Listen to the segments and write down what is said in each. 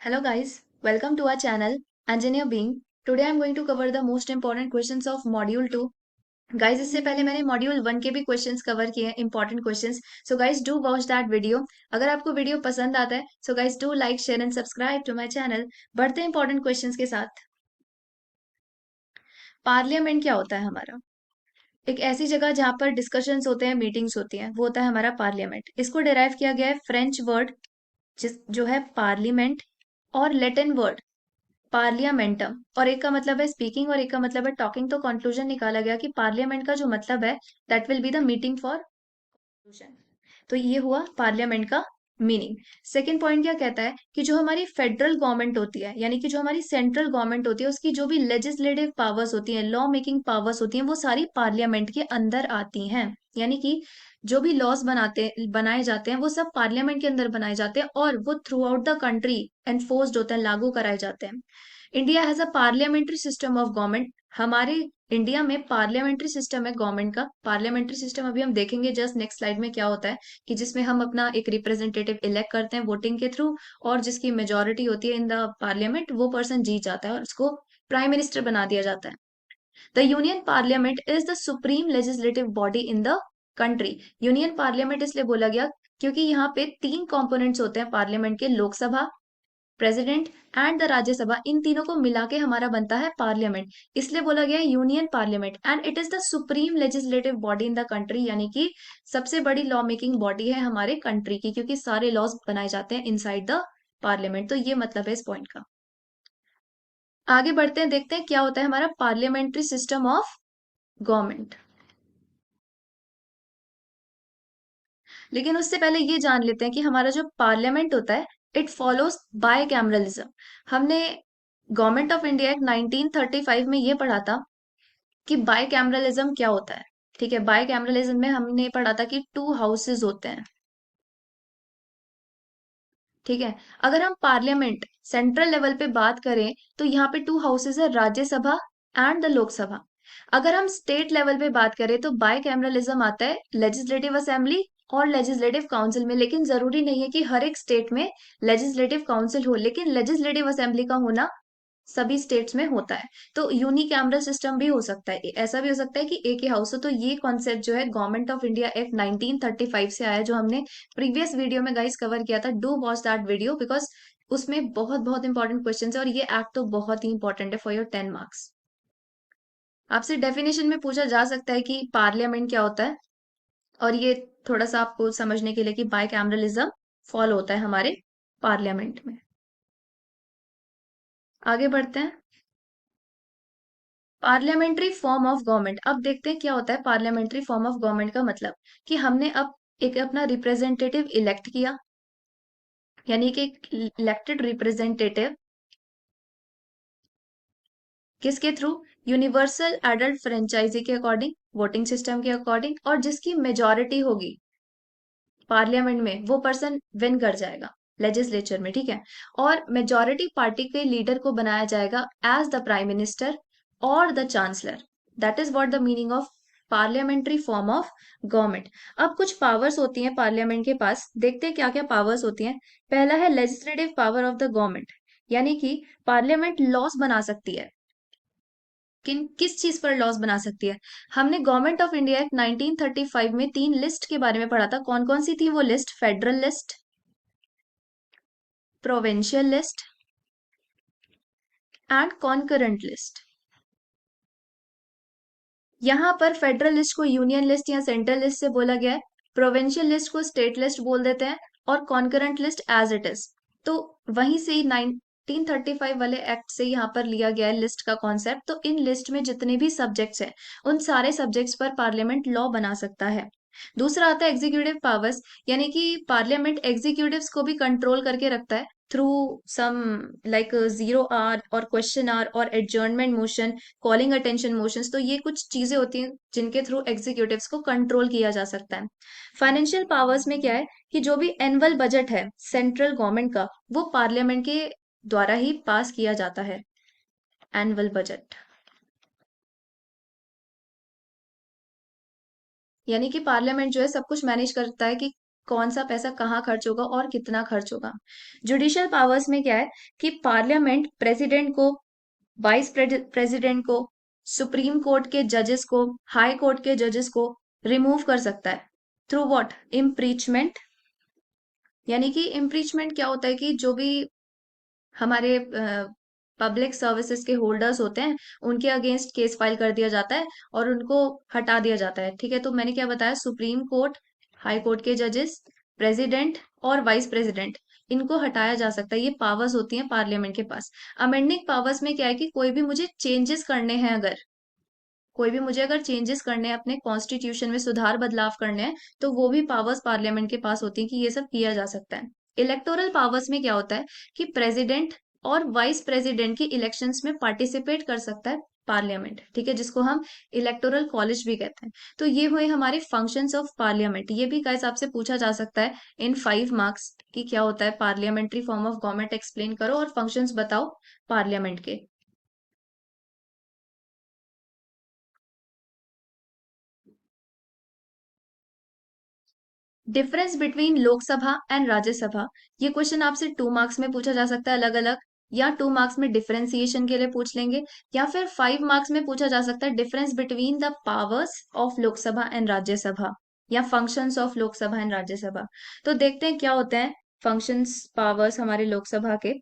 Hello guys, welcome to our channel Engineer Being. Today I'm going to cover the most important questions of Module 2. Guys, इससे पहले मैंने Module 1 के भी questions cover किए हैं, important questions. So guys, do watch that video. अगर आपको video पसंद आता है, so guys do like, share and subscribe to my channel. बढ़ते हैं important questions के साथ. पार्लियामेंट क्या होता है हमारा? एक ऐसी जगह जहां पर डिस्कशंस होते हैं, मीटिंग्स होती हैं, वो होता है हमारा पार्लियामेंट. इसको डिराइव किया गया है फ्रेंच वर्ड जो है पार्लियामेंट और लैटिन वर्ड पार्लियामेंटम, और एक का मतलब है स्पीकिंग और एक का मतलब है टॉकिंग. तो कंक्लूजन निकाला गया कि पार्लियामेंट का जो मतलब है that will be the meeting for conclusion. तो ये हुआ पार्लियामेंट का मीनिंग. सेकेंड पॉइंट क्या कहता है कि जो हमारी फेडरल गवर्नमेंट होती है, यानी कि जो हमारी सेंट्रल गवर्नमेंट होती है, उसकी जो भी लेजिस्लेटिव पावर्स होती हैं, लॉ मेकिंग पावर्स होती हैं, वो सारी पार्लियामेंट के अंदर आती हैं. यानी कि जो भी लॉज बनाए जाते हैं वो सब पार्लियामेंट के अंदर बनाए जाते हैं और वो through out the country enforced होते हैं, लागू कराए जाते हैं. India has a parliamentary system of government. हमारे इंडिया में पार्लियामेंट्री सिस्टम है गवर्नमेंट का. पार्लियामेंट्री सिस्टम अभी हम देखेंगे जस्ट नेक्स्ट स्लाइड में क्या होता है, कि जिसमें हम अपना एक रिप्रेजेंटेटिव इलेक्ट करते हैं वोटिंग के थ्रू, और जिसकी मेजोरिटी होती है इन द पार्लियामेंट, वो पर्सन जीत जाता है और उसको प्राइम मिनिस्टर बना दिया जाता है. The union parliament is the supreme legislative body in the country. Union parliament इसलिए बोला गया क्योंकि यहाँ पे तीन कंपोनेंट्स होते हैं पार्लियामेंट के, Lok Sabha, president and the Rajya Sabha. इन तीनों को मिला के हमारा बनता है पार्लियामेंट. इसलिए बोला गया है union parliament, and it is the supreme legislative body in the country. यानी कि सबसे बड़ी लॉ मेकिंग बॉडी है हमारे कंट्री की, क्योंकि सारे लॉज बनाए जाते हैं इनसाइड द पार्लियामेंट. तो ये मतलब है इस पॉइंट का. आगे बढ़ते हैं, देखते हैं क्या होता है हमारा पार्लियामेंट्री सिस्टम ऑफ गवर्नमेंट. लेकिन उससे पहले ये जान लेते हैं कि हमारा जो पार्लियामेंट होता है इट फॉलोज बाय कैमरलिज्म. हमने गवर्नमेंट ऑफ इंडिया एक्ट 1935 में ये पढ़ा था कि बाय कैमरलिज्म क्या होता है. ठीक है, बाय कैमरलिज्म में हमने पढ़ा था कि टू हाउसेज होते हैं. ठीक है, अगर हम पार्लियामेंट सेंट्रल लेवल पे बात करें तो यहाँ पे टू हाउसेज है, राज्यसभा एंड द लोकसभा. अगर हम स्टेट लेवल पे बात करें तो बाय कैमरलिज्म आता है लेजिस्लेटिव असेंबली और लेजिस्लेटिव काउंसिल में. लेकिन जरूरी नहीं है कि हर एक स्टेट में लेजिस्लेटिव काउंसिल हो, लेकिन लेजिस्लेटिव असेंबली का होना सभी स्टेट्स में होता है. तो यूनिकैमरल सिस्टम भी हो सकता है, ऐसा भी हो सकता है कि एक ही हाउस हो. तो ये कॉन्सेप्ट जो है गवर्नमेंट ऑफ इंडिया एक्ट 1935 से आया, जो हमने प्रीवियस वीडियो में गाइस कवर किया था. Do watch that video because उसमें बहुत बहुत इंपॉर्टेंट क्वेश्चन है और ये एक्ट तो बहुत ही इंपॉर्टेंट है फॉर योर 10 मार्क्स. आपसे डेफिनेशन में पूछा जा सकता है कि पार्लियामेंट क्या होता है, और ये थोड़ा सा आपको समझने के लिए कि बाय कैमरलिज्म फॉलो होता है हमारे पार्लियामेंट में. आगे बढ़ते हैं. Parliamentary form of government. अब देखते हैं क्या होता है पार्लियामेंट्री फॉर्म ऑफ गवर्नमेंट का मतलब, कि हमने अब एक अपना रिप्रेजेंटेटिव इलेक्ट किया, यानी कि इलेक्टेड रिप्रेजेंटेटिव किसके थ्रू, यूनिवर्सल एडल्ट फ्रेंचाइजी के अकॉर्डिंग, वोटिंग सिस्टम के अकॉर्डिंग, और जिसकी मेजोरिटी होगी पार्लियामेंट में वो पर्सन विन कर जाएगा लेजिस्लेचर में. ठीक है, और मेजोरिटी पार्टी के लीडर को बनाया जाएगा एज द प्राइम मिनिस्टर और the chancellor. That is what the meaning of parliamentary form of government. अब कुछ पावर्स होती हैं पार्लियामेंट के पास, देखते हैं क्या क्या पावर्स होती हैं. पहला है legislative power of the government, यानी कि पार्लियामेंट लॉस बना सकती है. किस चीज पर लॉस बना सकती है. हमने गवर्नमेंट ऑफ इंडिया एक्ट 1935 में तीन लिस्ट के बारे में पढ़ा था. कौन कौन सी थी वो list, federal list, provincial list and concurrent list. यहाँ पर फेडरल लिस्ट को यूनियन लिस्ट या सेंट्रल लिस्ट से बोला गया है, प्रोविंशियल लिस्ट को स्टेट लिस्ट बोल देते हैं, और concurrent list as it is. तो वहीं से ही 1935 वाले एक्ट से यहाँ पर लिया गया है लिस्ट का कॉन्सेप्ट. तो इन लिस्ट में जितने भी सब्जेक्ट्स हैं उन सारे सब्जेक्ट्स पर पार्लियामेंट लॉ बना सकता है. दूसरा आता है एग्जीक्यूटिव पावर्स, यानी कि पार्लियामेंट एग्जीक्यूटिव्स को भी कंट्रोल करके रखता है थ्रू सम लाइक 0 आवर और क्वेश्चन आवर और adjournment motion, calling attention motions. तो ये कुछ चीजें होती हैं जिनके थ्रू एग्जीक्यूटिव्स को कंट्रोल किया जा सकता है. फाइनेंशियल पावर्स में क्या है कि जो भी एनुअल बजट है सेंट्रल गवर्नमेंट का, वो पार्लियामेंट के द्वारा ही पास किया जाता है. एनुअल बजट यानी कि पार्लियामेंट जो है सब कुछ मैनेज करता है कि कौन सा पैसा कहाँ खर्च होगा और कितना खर्च होगा। जुडिशियल पावर्स में क्या है कि पार्लियामेंट प्रेसिडेंट को, वाइस प्रेसिडेंट को, सुप्रीम कोर्ट के जजेस को, हाई कोर्ट के जजेस को रिमूव कर सकता है थ्रू व्हाट, इम्पीचमेंट। यानी कि इम्पीचमेंट क्या होता है कि जो भी हमारे पब्लिक सर्विसेज के होल्डर्स होते हैं उनके अगेंस्ट केस फाइल कर दिया जाता है और उनको हटा दिया जाता है। ठीक है, तो मैंने क्या बताया, सुप्रीम कोर्ट, हाई कोर्ट के जजेस, प्रेसिडेंट और वाइस प्रेसिडेंट, इनको हटाया जा सकता है। ये पावर्स होती हैं पार्लियामेंट के पास। अमेंडिंग पावर्स में क्या है कि कोई भी मुझे चेंजेस करने हैं, अगर कोई भी मुझे अगर चेंजेस करने हैं, अपने कॉन्स्टिट्यूशन में सुधार बदलाव करने हैं, तो वो भी पावर्स पार्लियामेंट के पास होती है कि ये सब किया जा सकता है। इलेक्टोरल पावर्स में क्या होता है कि प्रेसिडेंट और वाइस प्रेसिडेंट की इलेक्शंस में पार्टिसिपेट कर सकता है पार्लियामेंट। ठीक है, जिसको हम इलेक्टोरल कॉलेज भी कहते हैं। तो ये हुए हमारे फंक्शंस ऑफ पार्लियामेंट। ये भी गाइस आपसे पूछा जा सकता है इन 5 मार्क्स कि क्या होता है parliamentary form of government, explain करो और फंक्शंस बताओ पार्लियामेंट के। Difference between Lok Sabha and Rajya Sabha, ये क्वेश्चन आपसे 2 मार्क्स में पूछा जा सकता है अलग अलग, या 2 मार्क्स में डिफरेंशिएशन के लिए पूछ लेंगे, या फिर 5 मार्क्स में पूछा जा सकता है difference between the powers of Lok Sabha and Rajya Sabha, या functions of Lok Sabha and Rajya Sabha. तो देखते हैं क्या होते हैं फंक्शंस पावर्स हमारे लोकसभा के।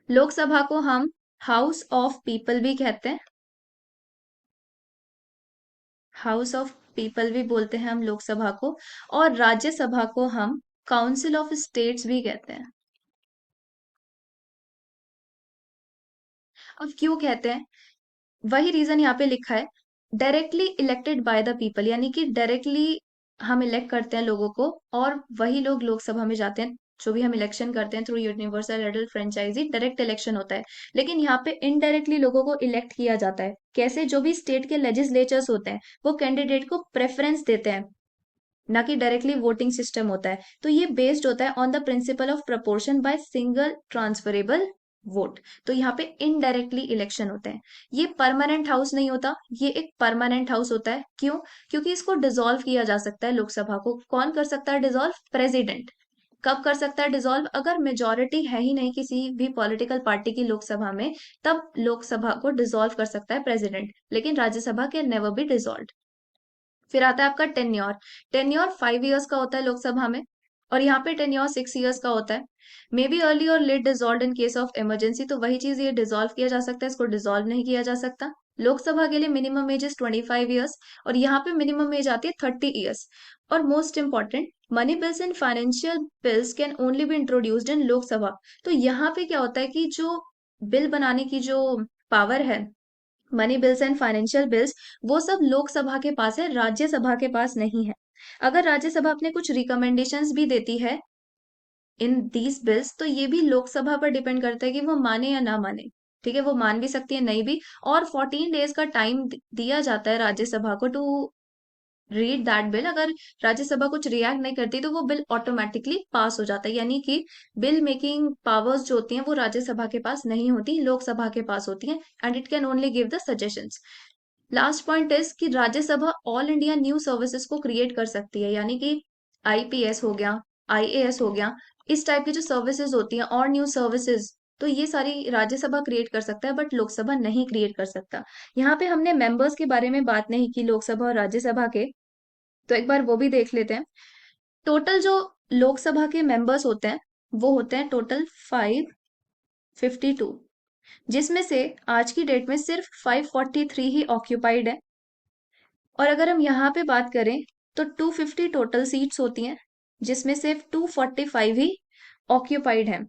लोकसभा को हम हाउस ऑफ पीपल भी कहते हैं, हाउस ऑफ पीपल भी बोलते हैं हम लोकसभा को, और राज्यसभा को हम काउंसिल ऑफ स्टेट्स भी कहते हैं। अब क्यों कहते हैं, वही रीजन यहाँ पे लिखा है, directly elected by the people, यानी कि डायरेक्टली हम इलेक्ट करते हैं लोगों को और वही लोग लोकसभा में जाते हैं। जो भी हम इलेक्शन करते हैं through universal adult franchise, direct election होता है। लेकिन यहाँ पे इनडायरेक्टली लोगों को इलेक्ट किया जाता है। कैसे, जो भी स्टेट के लेजिस्लेचर्स होते हैं वो कैंडिडेट को प्रेफरेंस देते हैं, ना कि डायरेक्टली वोटिंग सिस्टम होता है। तो ये बेस्ड होता है on the principle of proportion by single transferable vote. तो यहाँ पे इनडायरेक्टली इलेक्शन होते हैं। ये परमानेंट हाउस नहीं होता, ये एक परमानेंट हाउस होता है। क्यों? क्योंकि इसको डिसॉल्व किया जा सकता है लोकसभा को। कौन कर सकता है डिसॉल्व? प्रेसिडेंट। कब कर सकता है डिसॉल्व? अगर मेजोरिटी है ही नहीं किसी भी पॉलिटिकल पार्टी की लोकसभा में, तब लोकसभा को डिसॉल्व कर सकता है प्रेसिडेंट, लेकिन Rajya Sabha can never be dissolve. फिर आता है आपका टेन्योर। टेन्योर 5 इयर्स का होता है लोकसभा में, और यहाँ पे टेन्योर 6 इयर्स का होता है। मे बी अर्ली और late dissolve in case of emergency, तो वही चीज ये डिसॉल्व किया जा सकता है, इसको डिसॉल्व नहीं किया जा सकता। लोकसभा के लिए मिनिमम एज इज 25 इयर्स, और यहाँ पे मिनिमम एज आती है 30 इयर्स। और most important, money bills and financial bills can only be introduced in Lok Sabha. तो यहाँ पे क्या होता है कि जो बिल बनाने की जो पावर है, money bills and financial bills, वो सब लोकसभा के पास है, राज्यसभा के पास नहीं है। अगर राज्यसभा अपने कुछ रिकमेंडेशंस भी देती है इन दीज बिल्स, तो ये भी लोकसभा पर डिपेंड करता है कि वो माने या ना माने। ठीक है, वो मान भी सकती है, नहीं भी। और 14 डेज का टाइम दिया जाता है राज्यसभा को टू रीड दैट बिल। अगर राज्यसभा कुछ रिएक्ट नहीं करती तो वो बिल ऑटोमेटिकली पास हो जाता है। यानी कि बिल मेकिंग पावर्स जो होती हैं वो राज्यसभा के पास नहीं होती, लोकसभा के पास होती हैं, and it can only give the suggestions. Last point is कि Rajya Sabha all India new services को क्रिएट कर सकती है, यानी कि आईपीएस हो गया, आईएएस हो गया, इस टाइप की जो सर्विसेज होती हैं और न्यू सर्विसेज, तो ये सारी राज्यसभा क्रिएट कर सकता है, बट लोकसभा नहीं क्रिएट कर सकता। यहाँ पे हमने मेंबर्स के बारे में बात नहीं की लोकसभा और राज्यसभा के, तो एक बार वो भी देख लेते हैं। टोटल जो लोकसभा के मेंबर्स होते हैं वो होते हैं टोटल 552, जिसमें से आज की डेट में सिर्फ 543 ही ऑक्यूपाइड है। और अगर हम यहाँ पे बात करें तो 250 टोटल सीट्स होती हैं, जिसमें सिर्फ 245 ही ऑक्यूपाइड हैं।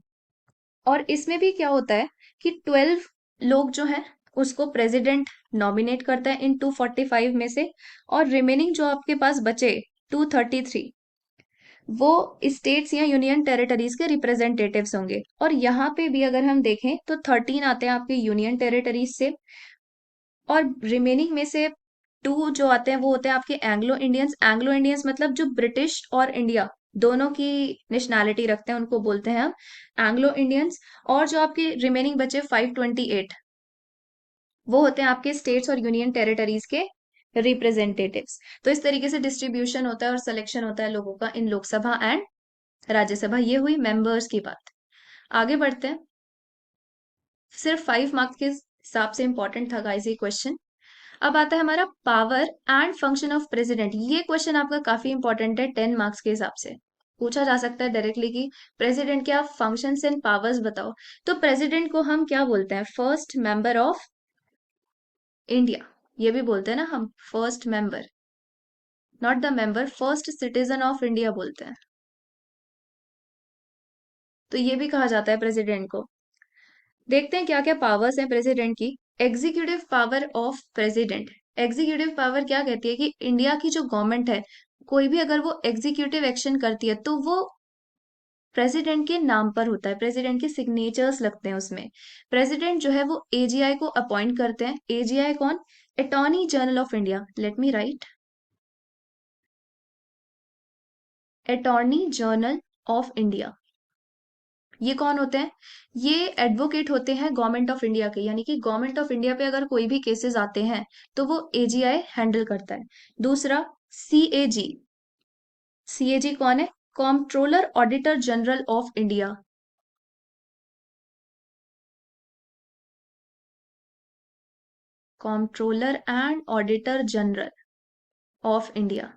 और इसमें भी क्या होता है कि 12 लोग जो हैं उसको प्रेसिडेंट नॉमिनेट करता है इन 245 में से, और रिमेनिंग जो आपके पास बचे 233, वो स्टेट्स या यूनियन टेरिटरीज के रिप्रेजेंटेटिव्स होंगे। और यहाँ पे भी अगर हम देखें तो 13 आते हैं आपके यूनियन टेरिटरीज से, और रिमेनिंग में से 2 जो आते हैं वो होते हैं आपके एंग्लो इंडियंस। एंग्लो इंडियंस मतलब जो ब्रिटिश और इंडिया दोनों की नेशनैलिटी रखते हैं उनको बोलते हैं हम एंग्लो इंडियंस। और जो आपके रिमेनिंग बचे 528, वो होते हैं आपके स्टेट्स और यूनियन टेरिटरीज के रिप्रेजेंटेटिव्स। तो इस तरीके से डिस्ट्रीब्यूशन होता है और सिलेक्शन होता है लोगों का इन लोकसभा एंड राज्यसभा। ये हुई मेंबर्स की बात। आगे बढ़ते हैं। सिर्फ 5 मार्क्स के हिसाब से इंपॉर्टेंट था गाइस ये क्वेश्चन। अब आता है हमारा power and function of president. ये क्वेश्चन आपका काफी इंपॉर्टेंट है 10 मार्क्स के हिसाब से। पूछा जा सकता है डायरेक्टली कि प्रेसिडेंट के आप फंक्शंस एंड पावर्स बताओ। तो प्रेसिडेंट को हम क्या बोलते हैं? First member of India. ये भी बोलते हैं ना हम, first member, not the member, first citizen of India बोलते हैं। तो ये भी कहा जाता है प्रेसिडेंट को। देखते हैं क्या क्या पावर्स हैं प्रेसिडेंट की। Executive power of president. Executive power क्या कहती है कि इंडिया की जो गवर्नमेंट है, कोई भी अगर वो एग्जीक्यूटिव एक्शन करती है तो वो प्रेसिडेंट के नाम पर होता है, प्रेसिडेंट के सिग्नेचर्स लगते हैं उसमें। प्रेसिडेंट जो है वो एजीआई को अपॉइंट करते हैं। एजीआई कौन? Attorney general of India. Let me right, attorney general of India. ये कौन होते हैं? ये एडवोकेट होते हैं गवर्नमेंट ऑफ इंडिया के, यानी कि गवर्नमेंट ऑफ इंडिया पे अगर कोई भी केसेस आते हैं तो वो एजीआई हैंडल करता है। दूसरा, सीएजी। सीएजी कौन है? Controller auditor general of India. Controller and auditor general of India.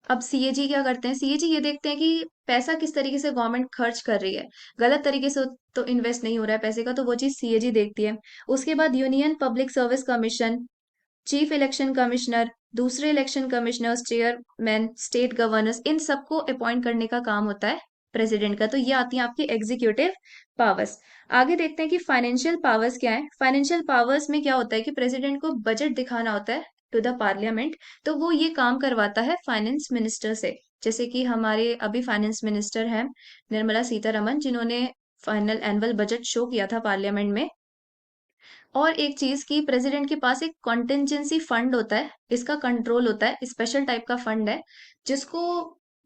अब सीएजी क्या करते हैं? सीएजी ये देखते हैं कि पैसा किस तरीके से गवर्नमेंट खर्च कर रही है, गलत तरीके से तो इन्वेस्ट नहीं हो रहा है पैसे का, तो वो चीज सीएजी देखती है। उसके बाद union public service commission, chief election commissioner, दूसरे election commissioners, chairman, state governors, इन सबको अपॉइंट करने का काम होता है प्रेसिडेंट का। तो ये आती है आपकी एग्जीक्यूटिव पावर्स। आगे देखते हैं कि फाइनेंशियल पावर्स क्या है। फाइनेंशियल पावर्स में क्या होता है कि प्रेसिडेंट को बजट दिखाना होता है टू द पार्लियामेंट। तो वो ये काम करवाता है फाइनेंस मिनिस्टर से। जैसे कि हमारे अभी फाइनेंस मिनिस्टर हैं निर्मला सीतारमन, जिन्होंने फाइनल एनुअल बजट शो किया था पार्लियामेंट में। और एक चीज की प्रेसिडेंट के पास एक कॉन्टिजेंसी फंड होता है, इसका कंट्रोल होता है, स्पेशल टाइप का फंड है जिसको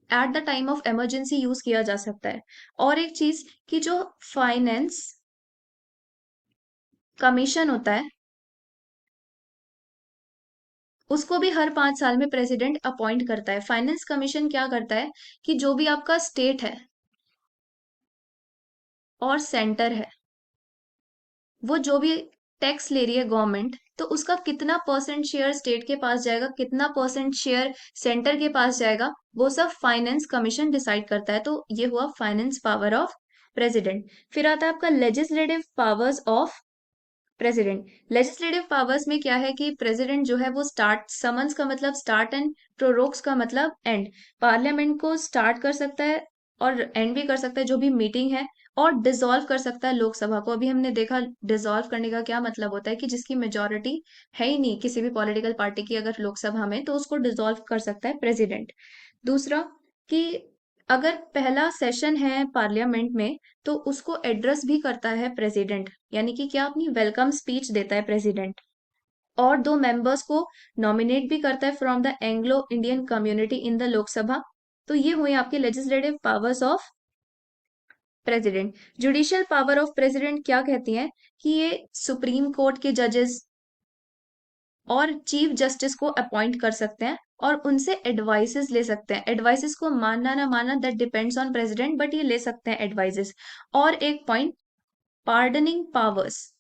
at the time of emergency use किया जा सकता है। और एक चीज कि जो फाइनेंस कमीशन होता है उसको भी हर 5 साल में प्रेसिडेंट अपॉइंट करता है। फाइनेंस कमीशन क्या करता है कि जो भी आपका स्टेट है और सेंटर है, वो जो भी टैक्स ले रही है गवर्नमेंट, तो उसका कितना परसेंट शेयर स्टेट के पास जाएगा, कितना परसेंट शेयर सेंटर के पास जाएगा, वो सब फाइनेंस कमीशन डिसाइड करता है। तो ये हुआ फाइनेंस पावर ऑफ प्रेसिडेंट। फिर आता है आपका legislative powers of president. Legislative powers में क्या है कि प्रेसिडेंट जो है वो स्टार्ट, समन्स का मतलब स्टार्ट एंड प्रोरोक्स का मतलब एंड, पार्लियामेंट को स्टार्ट कर सकता है और एंड भी कर सकता है जो भी मीटिंग है, और डिसॉल्व कर सकता है लोकसभा को। अभी हमने देखा डिसॉल्व करने का क्या मतलब होता है कि जिसकी मेजोरिटी है ही नहीं किसी भी पॉलिटिकल पार्टी की अगर लोकसभा में, तो उसको डिसॉल्व कर सकता है प्रेसिडेंट। दूसरा कि अगर पहला सेशन है पार्लियामेंट में तो उसको एड्रेस भी करता है प्रेसिडेंट, यानी कि क्या अपनी वेलकम स्पीच देता है प्रेसिडेंट। और 2 मेंबर्स को नॉमिनेट भी करता है from the Anglo Indian community in the Lok Sabha. तो ये हुई आपकी legislative powers of president. Judicial power of president क्या कहती है कि ये सुप्रीम कोर्ट के जजेस और चीफ जस्टिस को अपॉइंट कर सकते हैं और उनसे एडवाइसेस ले सकते हैं। एडवाइसेस को मानना ना मानना that depends on president, but ये ले सकते हैं एडवाइसेस। और एक पॉइंट, पार्डनिंग पावर्स,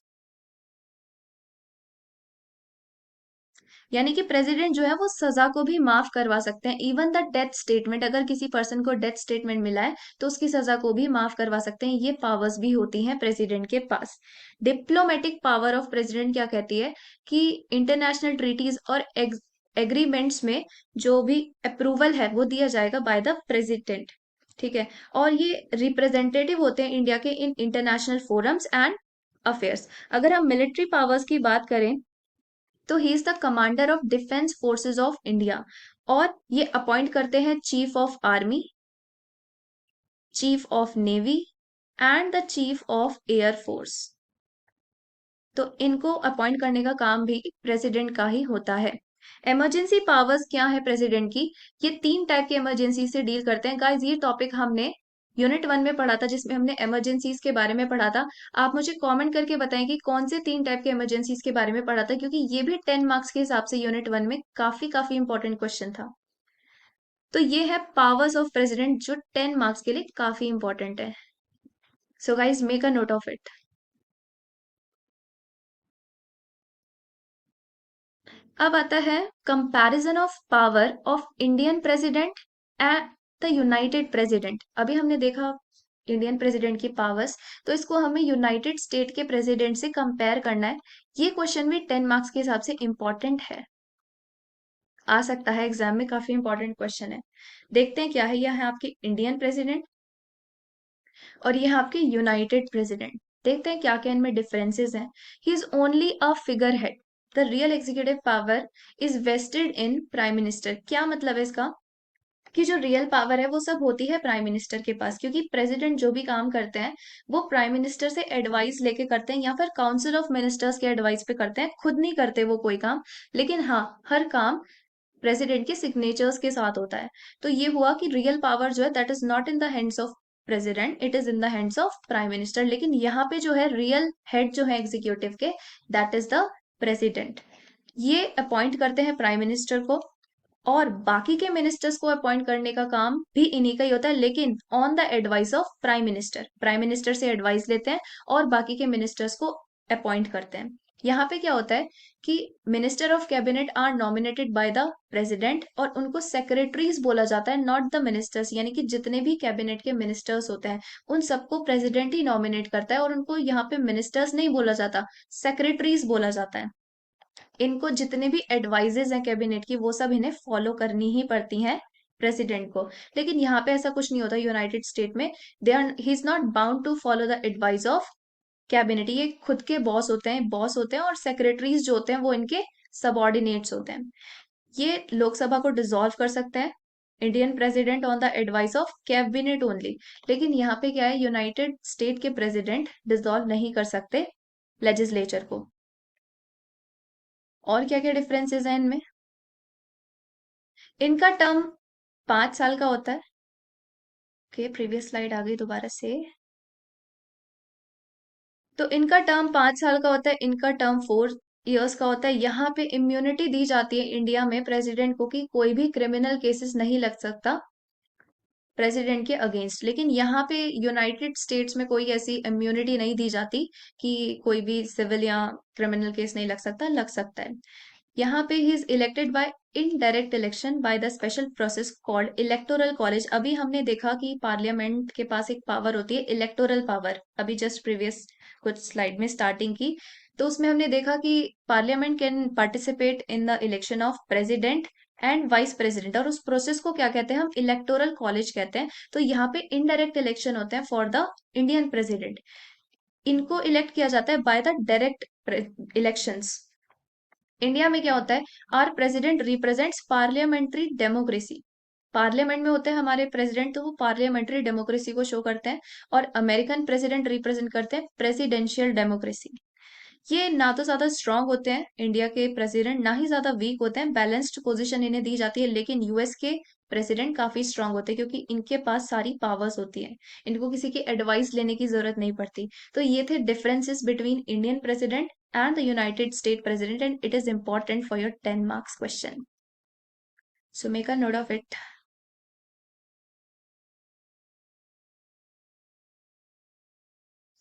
यानी कि प्रेसिडेंट जो है वो सजा को भी माफ करवा सकते हैं। इवन द डेथ स्टेटमेंट, अगर किसी पर्सन को डेथ स्टेटमेंट मिला है तो उसकी सजा को भी माफ करवा सकते हैं। ये पावर्स भी होती हैं प्रेसिडेंट के पास। डिप्लोमेटिक पावर ऑफ प्रेसिडेंट क्या कहती है कि इंटरनेशनल ट्रीटीज और एग्रीमेंट्स में जो भी अप्रूवल है वो दिया जाएगा बाय द प्रेसिडेंट। ठीक है। और ये रिप्रेजेंटेटिव होते हैं इंडिया के in international forums and affairs. अगर हम मिलिट्री पावर्स की बात करें तो ही is the commander of defence forces of India. और ये अपॉइंट करते हैं chief of army, chief of navy and the chief of air force. तो इनको अपॉइंट करने का काम भी प्रेसिडेंट का ही होता है। इमरजेंसी पावर्स क्या है प्रेसिडेंट की? ये 3 टाइप के इमरजेंसी से डील करते हैं गाइस। ये टॉपिक हमने यूनिट 1 में पढ़ा था, जिसमें हमने इमरजेंसीज के बारे में पढ़ा था। आप मुझे कमेंट करके बताएं कि कौन से 3 टाइप के इमरजेंसीज के बारे में पढ़ा था, क्योंकि ये भी 10 मार्क्स के हिसाब से यूनिट 1 में काफी काफी इंपॉर्टेंट क्वेश्चन था। तो ये है पावर्स ऑफ प्रेसिडेंट, जो 10 मार्क्स के लिए काफी इंपॉर्टेंट है। So guys make a note of it. अब आता है comparison of power of Indian president and the United president. अभी हमने देखा इंडियन प्रेसिडेंट की पावर्स, तो इसको हमें यूनाइटेड स्टेट के प्रेसिडेंट से कंपेयर करना है। ये क्वेश्चन भी 10 मार्क्स के हिसाब से इंपॉर्टेंट है, आ सकता है एग्जाम में, काफी इंपॉर्टेंट क्वेश्चन है। देखते हैं क्या है। यह है आपके इंडियन प्रेसिडेंट और यह है आपके यूनाइटेड प्रेसिडेंट। देखते हैं क्या क्या इनमें डिफरेंसेस हैं। He is only a figure head, the real executive power is vested in prime minister. क्या मतलब है इसका? कि जो रियल पावर है वो सब होती है प्राइम मिनिस्टर के पास, क्योंकि प्रेसिडेंट जो भी काम करते हैं वो प्राइम मिनिस्टर से एडवाइस लेके करते हैं, या फिर काउंसिल ऑफ मिनिस्टर्स के एडवाइस पे करते हैं, खुद नहीं करते वो कोई काम। लेकिन हाँ, हर काम प्रेसिडेंट के सिग्नेचर्स के साथ होता है। तो ये हुआ कि रियल पावर जो है that is not in the hands of president, it is in the hands of prime minister. लेकिन यहाँ पे जो है रियल हेड जो है एग्जीक्यूटिव के, दैट इज द प्रेसिडेंट। ये अपॉइंट करते हैं प्राइम मिनिस्टर को, और बाकी के मिनिस्टर्स को अपॉइंट करने का काम भी इन्हीं का ही होता है, लेकिन on the advice of prime minister. Prime minister से एडवाइस लेते हैं और बाकी के मिनिस्टर्स को अपॉइंट करते हैं। यहाँ पे क्या होता है कि minister of cabinet are nominated by the president, और उनको सेक्रेटरीज बोला जाता है, नॉट द मिनिस्टर्स। यानी कि जितने भी कैबिनेट के मिनिस्टर्स होते हैं उन सबको प्रेसिडेंट ही नॉमिनेट करता है, और उनको यहाँ पे मिनिस्टर्स नहीं बोला जाता, सेक्रेटरीज बोला जाता है। इनको जितने भी एडवाइजेज हैं कैबिनेट की, वो सब इन्हें फॉलो करनी ही पड़ती हैं प्रेसिडेंट को। लेकिन यहाँ पे ऐसा कुछ नहीं होता यूनाइटेड स्टेट में। They are he is not bound to follow the advice of cabinet. ये खुद के बॉस होते हैं, और सेक्रेटरीज जो होते हैं वो इनके सबॉर्डिनेट्स होते हैं। ये लोकसभा को डिसॉल्व कर सकते हैं Indian president on the advice of cabinet only. लेकिन यहाँ पे क्या है, यूनाइटेड स्टेट के प्रेसिडेंट डिसॉल्व नहीं कर सकते लेजिस्लेचर को। और क्या क्या डिफरेंसेस हैं इनमें? इनका टर्म 5 साल का होता है। ओके, प्रीवियस स्लाइड आ गई दोबारा से। तो इनका टर्म 5 साल का होता है, इनका टर्म 4 इयर्स का होता है। यहाँ पे इम्यूनिटी दी जाती है इंडिया में प्रेसिडेंट को, कि कोई भी क्रिमिनल केसेस नहीं लग सकता प्रेसिडेंट के अगेंस्ट। लेकिन यहाँ पे यूनाइटेड स्टेट्स में कोई ऐसी इम्यूनिटी नहीं दी जाती कि कोई भी सिविल या क्रिमिनल केस नहीं लग सकता। लग सकता है। यहाँ पे he is elected by indirect election by the special process called electoral college. अभी हमने देखा कि पार्लियामेंट के पास एक पावर होती है इलेक्टोरल पावर, अभी जस्ट प्रीवियस कुछ स्लाइड में स्टार्टिंग की। तो उसमें हमने देखा कि parliament can participate in the election of president and vice president, और उस प्रोसेस को क्या कहते हैं, हम इलेक्टोरल कॉलेज कहते हैं। तो यहाँ पे इनडायरेक्ट इलेक्शन होते हैं फॉर द इंडियन प्रेसिडेंट। इनको इलेक्ट किया जाता है by the direct elections. India में क्या होता है, our president represents parliamentary democracy. Parliament में होते हैं हमारे प्रेसिडेंट, तो वो पार्लियामेंट्री डेमोक्रेसी को शो करते हैं। और अमेरिकन प्रेसिडेंट रिप्रेजेंट करते हैं प्रेसिडेंशियल डेमोक्रेसी। ये ना तो ज्यादा स्ट्रांग होते हैं इंडिया के प्रेसिडेंट, ना ही ज्यादा वीक होते हैं, बैलेंस्ड पोजीशन इन्हें दी जाती है। लेकिन यूएस के प्रेसिडेंट काफी स्ट्रांग होते हैं, क्योंकि इनके पास सारी पावर्स होती हैं, इनको किसी की एडवाइस लेने की जरूरत नहीं पड़ती। तो ये थे differences between Indian president and the United States President, and it is important for your 10 marks question. So make a note of it.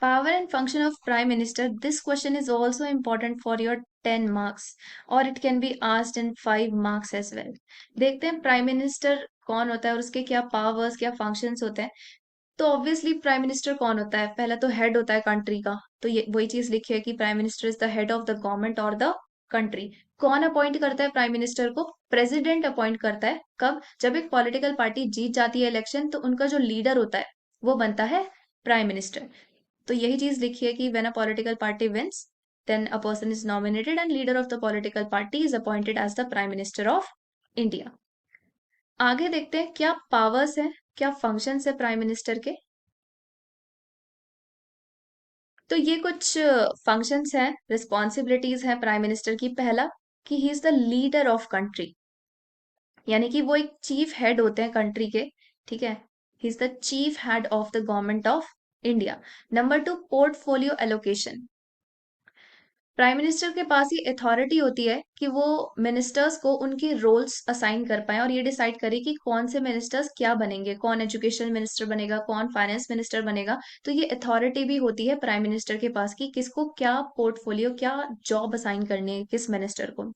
Power and function of Prime Minister. This question is also important for your 10 marks, or it can be asked in 5 marks as well. देखते हैं prime minister कौन होता है और उसके क्या powers, क्या functions होते हैं। तो ऑब्वियसली प्राइम मिनिस्टर कौन होता है, पहला तो हेड होता है कंट्री का। तो ये वही चीज लिखी है कि prime minister is the head of the government और द कंट्री। कौन अपॉइंट करता है प्राइम मिनिस्टर को? प्रेसिडेंट अपॉइंट करता है। कब? जब एक पॉलिटिकल पार्टी जीत जाती है इलेक्शन, तो उनका जो लीडर होता है वो बनता है प्राइम मिनिस्टर। तो यही चीज लिखी है कि when a political party wins, then a person is nominated and leader of the political party is appointed as the prime minister of India. आगे देखते हैं क्या पावर्स हैं, क्या फंक्शंस है प्राइम मिनिस्टर के। तो ये कुछ फंक्शंस हैं, रिस्पॉन्सिबिलिटीज हैं प्राइम मिनिस्टर की। पहला, कि ही is the leader of country, यानी कि वो एक चीफ हेड होते हैं कंट्री के। ठीक है, ही is the chief head of the government of India. Number 2, portfolio allocation. Prime minister के पास ही अथॉरिटी होती है कि वो मिनिस्टर्स को उनकी रोल्स असाइन कर पाए और ये डिसाइड करे कि कौन से मिनिस्टर्स क्या बनेंगे, कौन एजुकेशन मिनिस्टर बनेगा, कौन फाइनेंस मिनिस्टर बनेगा। तो ये अथॉरिटी भी होती है प्राइम मिनिस्टर के पास कि किसको क्या पोर्टफोलियो, क्या जॉब असाइन करनी है किस मिनिस्टर को।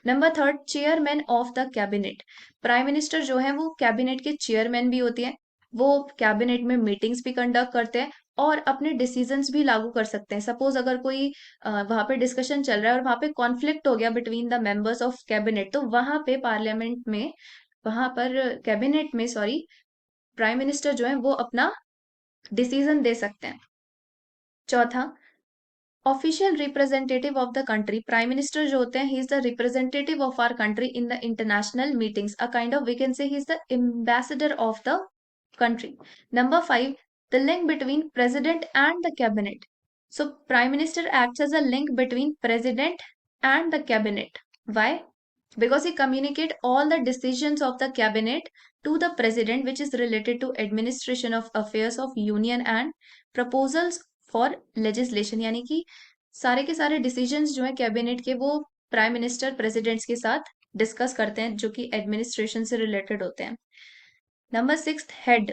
Number 3, chairman of the cabinet. Prime minister जो है वो कैबिनेट के चेयरमैन भी होती है। वो कैबिनेट में मीटिंग्स भी कंडक्ट करते हैं और अपने डिसीजंस भी लागू कर सकते हैं। सपोज अगर कोई वहां पे डिस्कशन चल रहा है और वहां पे कॉन्फ्लिक्ट हो गया between the members of cabinet, तो वहां पे पार्लियामेंट में, वहां पर कैबिनेट में, सॉरी, प्राइम मिनिस्टर जो है वो अपना डिसीजन दे सकते हैं। चौथा, official representative of the country. Prime minister जो होते हैं, he is the representative of our country in the international meetings, a kind of we can say he is the ambassador of the country. Number 5, the link between president and the cabinet. So prime minister acts as a link between president and the cabinet. Why? Because he communicate all the decisions of the cabinet to the president, which is related to administration of affairs of union and proposals for legislation. यानी कि सारे के सारे decisions जो है cabinet के, वो prime minister presidents के साथ डिस्कस करते हैं जो कि एडमिनिस्ट्रेशन से रिलेटेड होते हैं। Number 6, head.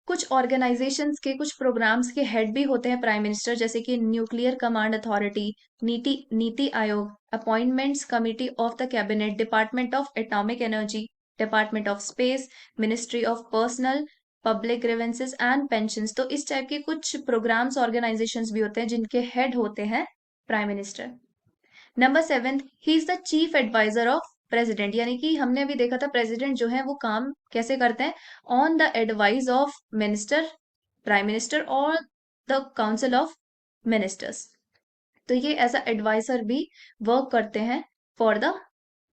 कुछ ऑर्गेनाइजेशंस के, कुछ प्रोग्राम्स के हेड भी होते हैं प्राइम मिनिस्टर, जैसे कि न्यूक्लियर कमांड अथॉरिटी, नीति NITI Aayog, appointments committee of the cabinet, department of atomic energy, department of space, ministry of personnel public grievances and pensions. तो इस टाइप के कुछ प्रोग्राम्स, ऑर्गेनाइजेशंस भी होते हैं जिनके हेड होते हैं prime minister. Number 7, he is the chief adviser of president. यानी कि हमने अभी देखा था प्रेसिडेंट जो है वो काम कैसे करते हैं, on the advice of minister, prime minister और द काउंसिल ऑफ मिनिस्टर्स। तो ये एज अ एडवाइजर भी वर्क करते हैं फॉर द